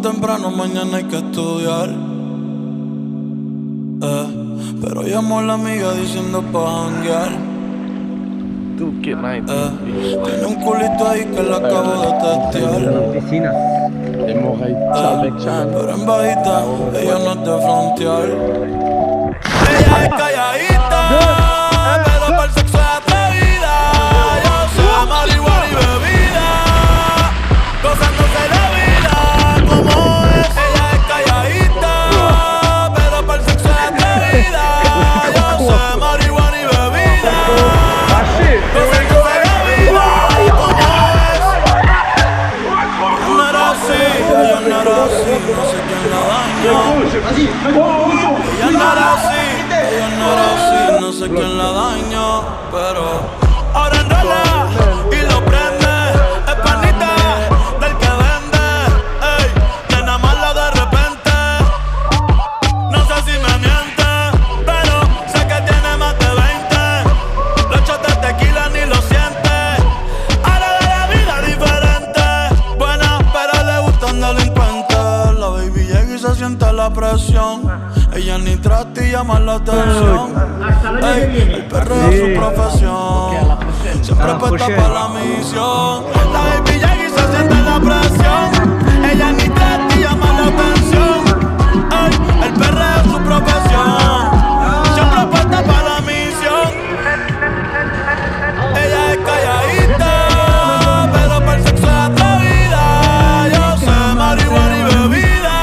temprano, mañana hay que estudiar. Pero llamó a la amiga diciendo pa' janguear. Tiene un culito ahí que la acabo de testear. Pero en bajita, ella no es de frontear. Ella es calladita, pero para el sexo es atrevida. Yo sé marihuana y bebida, gozándose la vida como es. Ella es calladita, pero para el sexo es atrevida. Yo sé marihuana y bebida, gozándose la vida como es. No era así, ella no era así, no sé quién la dañó. Ella no era así, no sé quién la dañó, pero ahora enrola y lo prende. Es panita del que vende, ey, nena mala de repente. No sé si me miente, pero sé que tiene más de 20. Los shots de tequila ni lo siente. Ahora de la vida diferente, buena pero le gustan delincuentes. La baby llega y se siente la presión. Ella ni trata y llama la atención. Ey, el perreo es su profesión. Siempre puesta para la misión. La baby llega y se siente la presión. Ella ni trata y llama la atención. Ey, el perreo es su profesión. Siempre puesta para la misión. Ella es calladita, pero para el sexo es atrevida. Yo sé marihuana y bebida,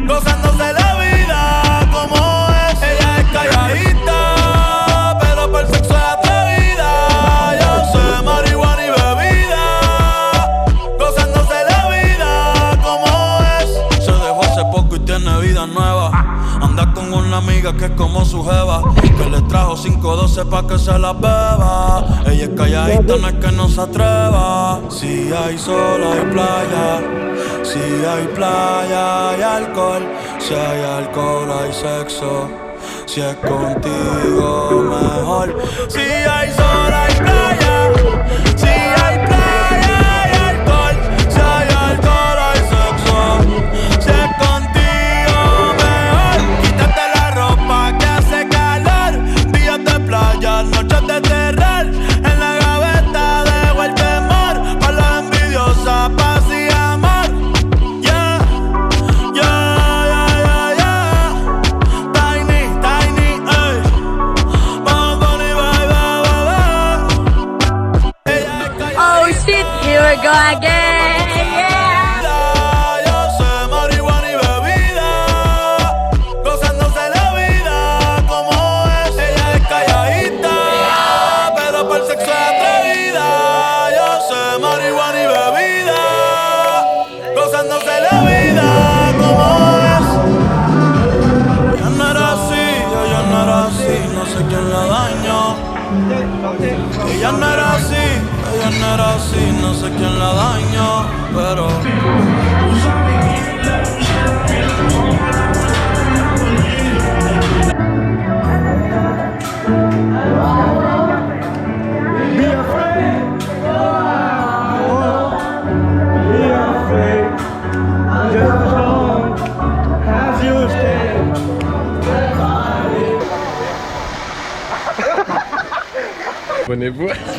gozándose la vida como es. Ella es calladita, pero para el sexo es atrevida. Yo sé marihuana y bebida, gozándose la vida como es. Se dejó hace poco y tiene vida nueva. Anda con una amiga que es como su jeva, que le trajo 512 pa' que se la beba. Ella es calladita, no es que no se atreva. Si hay sol hay playa, si hay playa hay alcohol. Si hay alcohol hay sexo, si es contigo mejor. Si hay sol hay playa, si hay playa hay alcohol. Si hay alcohol hay sexo, si es contigo mejor. Quítate la ropa que hace calor, días de playa, noches de terror. En la gaveta dejo el temor, pa' la envidiosa, paz y amor. Yeah, yeah, yeah, yeah, yeah. Tiny, tiny, ey. Vamos con y baby, baby. Ella es calladita. Oh shit, here we go again. Yo sé marihuana y bebida, gozándose la vida como es. Ella es calladita, pero para el sexo es atrevida. Yo sé marihuana y bebida, gozándose la vida como es. Ella no era así, ella no era así, no sé quién la dañó. Ella no era así, ella no era así, no sé quién la dañó, pero Abonnez-vous.